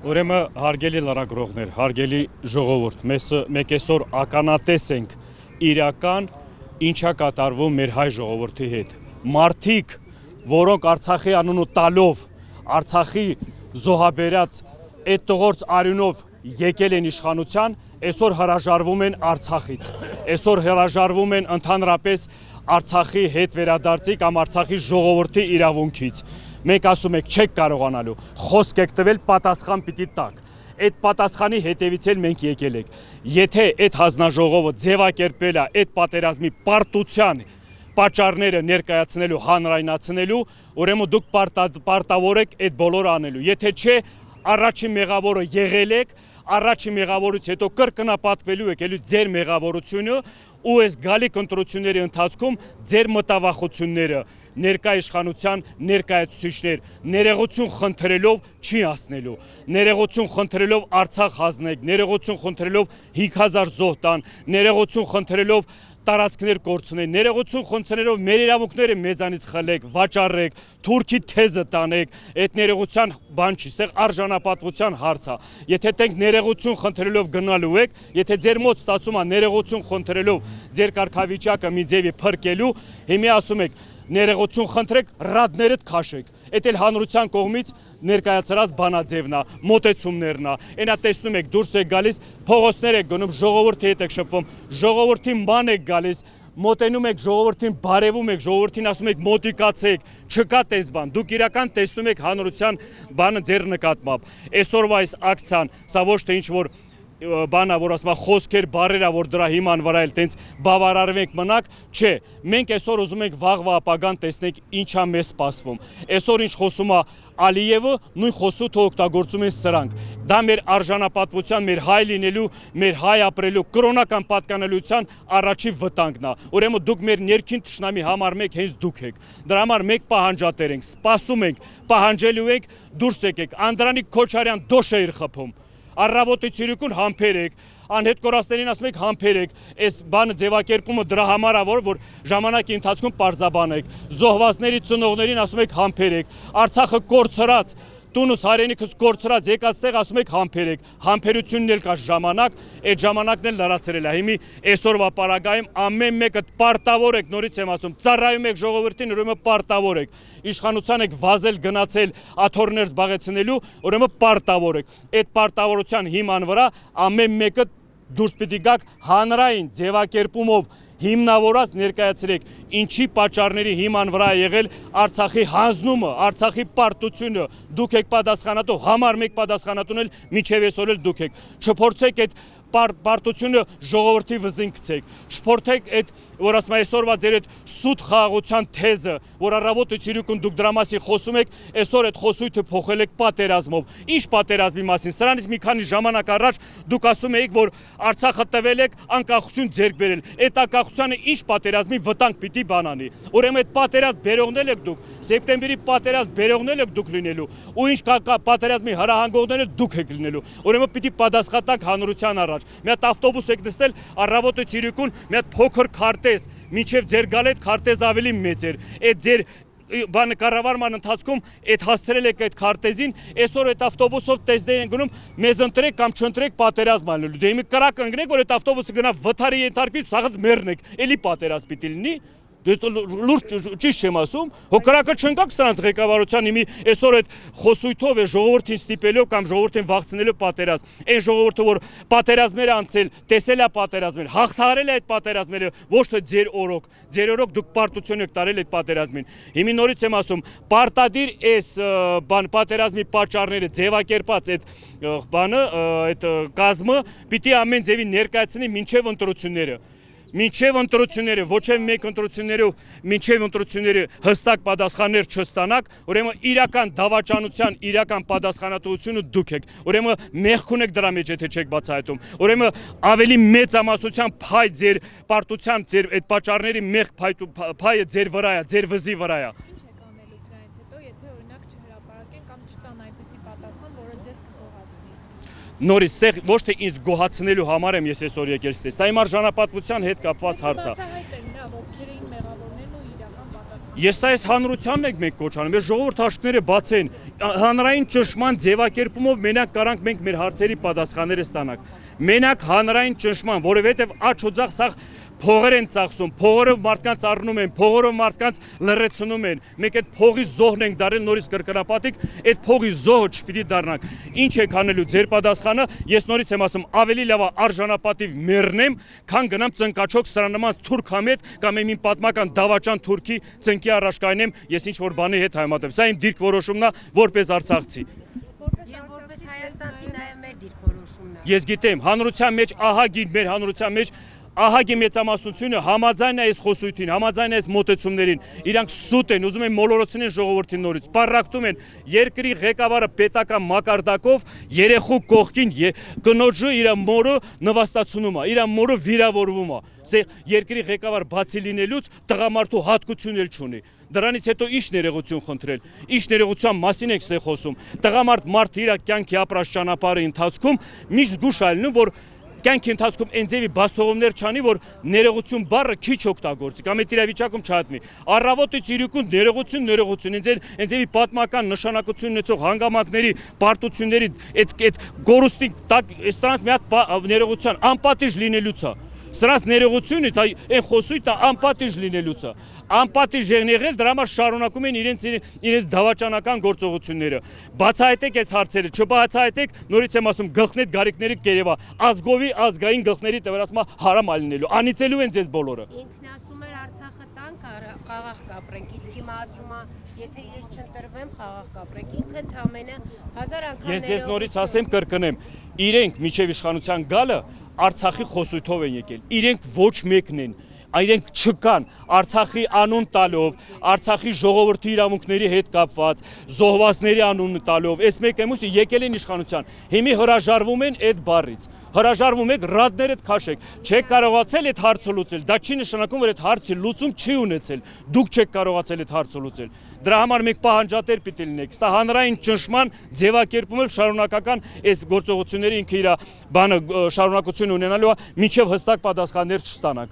Ուրեմն հարգելի լրագրողներ, հարգելի ժողովուրդ, մենք այսօր ականատես ենք իրական ինչա կատարվում մեր հայ ժողովրդի հետ։ Մարդիկ, որոնք Արցախի անունը տալով, Արցախի զոհաբերած այդ տղորց արյունով եկել են իշխանության, այսօր հրաժարվում են Արցախից։ Այսօր հրաժարվում են ընդհանրապես Արցախի հետ վերադարձի կամ Արցախի ժողովրդի իրավունքից։ Մենք ասում ենք չեք կարողանալու, խոսք եք տվել, պատասխան պիտի տաք։ Այդ պատասխանի հետևից էլ մենք եկել ենք։ Եթե այդ հանձնաժողովը ձևակերպել է այդ պատերազմի պարտության պատճառները ներկայացնելու, հանրայնացնելու, ուրեմն դուք պարտավոր եք այդ բոլորը անելու։ Եթե չէ, առաջին մեղավորը եղել եք, առաջին մեղավորից հետո կրկնապատկվելու եք ելի ձեր մեղավորությունը ու այս գալիք ընտրությունների ընթացքում ձեր մտավախությունները ներկա իշխանության ներկայացուցիչներ ներողություն խնդրելով չի ասնելու, ներողություն խնդրելով Արցախ հանձնեք, ներողություն խնդրելով 5000 զոհ տան, ներողություն խնդրելով տարածքներ կորցնեն, ներողություն խնդրելով մեր իրավունքները մեզանից խլեք, վաճառեք, թուրքի թեզը տանեք, այդ ներողության բան չի, այստեղ արժանապատվության հարց է։ Եթե դենք ներողություն խնդրելով գնալու եք, եթե ձեր մոտ ստացում է ներողություն խնդրելով ձեր կարգավիճակը մի ձևի փրկելու, հիմա ասում եք ներողություն խնդրեք, ռադներդ քաշեք։ Այդ էլ հանրության կողմից ներկայացրած բանաձևն է, մոտեցումներն է։ Այնա տեսնում եք դուրս եք գալիս, փողոցներ եք գնում, ժողովրդի հետ եք շփվում, ժողովրդին ման եք գալիս, մոտենում եք ժողովրդին, բարևում եք, ժողովրդին ասում եք մոտիկացեք, չկա տես բան։ Դուք իրական տեսնում եք հանրության բանը ձեր նկատմամբ։ Այսօրվա այս ակցիան, սա ոչ թե ինչ որ բանա, որ ասում է խոսքեր, բարերա, որ դրա հիման վրա էլ տենց բավարարվենք մնաք, չէ, մենք այսօր ուզում ենք վաղվա ապագան տեսնենք ինչա մեզ սպասվում։ Այսօր ինչ խոսում է Ալիևը, նույն խոսուտը օգտագործում են սրանք։ Դա մեր արժանապատվության, մեր հայ լինելու, մեր հայ ապրելու, կրոնական պատկանելիության առաջի վտանգն է։ Ուրեմն դուք մեր ներքին թշնամի համար մեկ հենց դուք եք։ Դրա համար մեկ պահանջատեր ենք, սպասում ենք, պահանջելու ենք, դուրս եկեք։ Անդրանիկ Քոչարյան դոշ է իր խփում։ Առավոտի ցիրիկուն համբեր եք, անհետ կորածներին ասում եք համբեր եք, այս բանը ձևակերպումը դրա համար է, որ ժամանակի ընթացքում պարզաբանեք, զոհվածների ծնողներին ասում եք համբեր եք, Արցախը կորցրած, տունս հայրենիքս կորցրած եկած տեղ ասում եք համբեր եք, համբերությունն էլ կա ժամանակ, այդ ժամանակն էլ լրացրել է։ Հիմի այսօրվա պարագայում ամեն մեկը պարտավոր եք, նորից եմ ասում, ծառայում եք ժողովրդին, ուրեմն պարտավոր եք։ Իշխանության եք վազել գնացել աթոռներ զբաղեցնելու, ուրեմն պարտավոր եք։ Այդ պարտավորության հիման վրա ամեն մեկը դուրս պիտի գաք հանրային ձևակերպումով հիմնավորած ներկայացրեք, ինչի պատճառների հիման վրա է եղել Արցախի հանձնումը, Արցախի պարտությունը, դուք եք պատասխանատու, համար մեկ պատասխանատուն էլ մինչև այսօր էլ դուք եք։ Չփորձեք այդ պարտությունը ժողովրդի վզին գցեք, չփորձեք այդ, որ ասում այսօրվա ձեր այդ սուտ խաղաղության թեզը, որ առավոտը ցիրիկուն դուք դրա մասին խոսում եք, այսօր այդ խոսույթը փոխել եք պատերազմով։ Ինչ պատերազմի մասին։ Սրանից մի քանի ժամանակ առաջ դուք ասում եք, որ Արցախը տվել եք անկախություն ձեռք բերել։ Այդ անկախությանը ինչ պատերազմի վտանգ պիտի բանանի։ Ուրեմն այդ պատերազմ բերողներ եք դուք, սեպտեմբերի պատերազմ բերողներ եք դուք լինելու, ու ինչ պատերազմի հրահանգողներ դուք եք լինելու։ Ուրեմն պիտի պատասխանեք հանրության առաջ։ Մի հատ ավտոբուս եք նստել, առավոտը ցիրիկուն, մի հատ փոքր քարտեզ, մինչև ձեր գալ այդ քարտեզ ավելի մեծ էր։ Այդ ձեր բանը կառավարման ընթացքում այդ հասցրել եք այդ քարտեզին, այսօր այդ ավտոբուսով տեսներ են գնում, մեզ ընտրեք կամ չընտրեք պատերազմ անելու։ Դե հիմա կրակ ընկնեք, որ այդ ավտոբուսը գնա վթարի ենթարկվի, սաղդ մեռնեք, էլի պատերազմ պիտի լինի։ Լուրջ ճիշտ չեմ ասում, հոգրակը չընկաք սրանց ղեկավարության հիմի այսօր այդ խոսույթով է ժողովրդին ստիպելով կամ ժողովրդին վախցնելով պատերազմ։ Այն ժողովուրդը, որ պատերազմներ անցել, տեսել է պատերազմներ, հաղթահարել է այդ պատերազմները, ոչ թե ձեր օրոք դուք պարտություն եք տարել այդ պատերազմին։ Հիմի նորից եմ ասում, պարտադիր այս պատերազմի պատճառները ձևակերպած այդ բանը, այդ կազմը պիտի ամեն ձևի ներկայացնի մինչև ընտրությունները։ Մինչև ընտրությունները, ոչ էլ մեկ ընտրություններով, մինչև ընտրությունները հստակ պատասխաններ չստանաք, ուրեմն իրական դավաճանության, իրական պատասխանատվությունը դուք եք։ Ուրեմն մեղք ունեք դրա մեջ, եթե չեք բացահայտում։ Ուրեմն ավելի մեծամասնության փայ ձեր պարտության, ձեր այդ պատճառների մեղք փայը ձեր վրա է, ձեր վզի վրա է։ Նորից ստեղ ոչ թե ինձ գոհացնելու համար եմ ես այսօր եկել ստես, դա իմ արժանապատվության հետ կապված հարց է։ Ես այս հանրությանն ենք մենք կոչանում, այս ժողովուրդ հաշիվները բացեն, հանրային ճնշման ձևակերպումով մենակ կարանք մենք մեր հարցերի պատասխանները ստանանք։ Մենակ հանրային ճնշման, որովհետև աջ ու ձախ սաղ փողեր են ծախսում, փողերով մարդկանց առնում են, փողերով մարդկանց լրացնում են։ Մենք այդ փողի զոհն ենք դարել նորից կրկնապատիկ, այդ փողի զոհը չպիտի դառնանք։ Ինչ եք անելու ձեր պատասխանը, ես նորից եմ ասում, ավելի լավ է արժանապատիվ մեռնեմ, քան գնամ ծնկաչոք սրանման թուրք համետ կամ իմ պատմական դավաճան թուրքի ծնկի առաջ կայնեմ, ես ինչ որ բանի հետ հայմատեմ։ Սա իմ դիրք որոշումն է, որպես արցախցի։ Եվ որպես հայաստանցի նաև մեր դիրքորոշումն է։ Ես գիտեմ, հանրության մեջ ահագին մեր հանրության մեջ ահագի մեծամասնությունը համաձայն է այս խոսույթին, համաձայն է այս մոտեցումներին, իրանք սուտ են, ուզում են մոլորեցնել ժողովրդին նորից, պարակտում են երկրի ղեկավարը պետական մակարդակով երեխու կողքին կնոջը իր մորը նվաստացնում է, իր մորը վիրավորվում է, երկրի ղեկավար բացի լինելուց տղամարդու հատկություն էլ չունի։ Դրանից հետո ինչ ներողություն խնդրել, ինչ ներողության մասին ենք ստեղ խոսում։ Տղամարդ իր կյանքի ապրած ճանապարհի ընթացքում միշտ զգուշ ալնում, որ կյանքի ընթացքում այն ձևի բացթողումներ չանի, որ ներողություն բառը քիչ օգտագործի կամ այդ իրավիճակում չհատվի։ Առավոտից իրիկուն ներողություն, այն ձևի պատմական նշանակություն ունեցող հանգամանքների, պարտությունների այդ գորուստի տակ այստրանց մի հատ ներողության անպատիժ լինելուց է։ Սրանց ներողությունը այն խոսույթը անպատիժ լինելուց է։ Անպատիժ են եղել, դրա համար շարունակում են իրենց դավաճանական գործողությունները։ Բացահայտեք այս հարցերը, չբացահայտեք, նորից եմ ասում, գլխնետ գարիկների կերևա, ազգովի ազգային գլխների տվերացմա հարամ ալինելու, անիծելու են ձեզ բոլորը։ Ինքն ասում էր Արցախը տանք, խաղաղ կապրենք, իսկ հիմա ասում է, եթե ես չընտրվեմ, խաղաղ կապրենք, ինքը ընդամենը 1000 անգամ Ես ձեզ նորից ասեմ, կրկնեմ, իրենք միջև իշխանության գալը Արցախի խոսույթով են եկել, իրենք ոչ մեկն են, իրենք չկան, Արցախի անուն տալով, Արցախի ժողովրդի իրավունքների հետ կապված, զոհվածների անուն տալով, այս մեկ եմ ուսի եկել են իշխանության, հիմի հրաժարվում են այդ բառից, հրաժարվում եք, ռադներդ քաշեք, չեք կարողացել այդ հարցը լուծել, դա չի նշանակում, որ այդ հարցի լուծում չի ունեցել, դուք չեք կարողացել այդ հարցը լուծել, դրա համար մենք պահանջատեր պիտի լինենք, սա հանրային ճնշման ձևակերպումով շարունակական այս գործողությունների ինքը իր բանը շարունակություն ունենալու է, մինչև հստակ պատասխաններ չստանանք։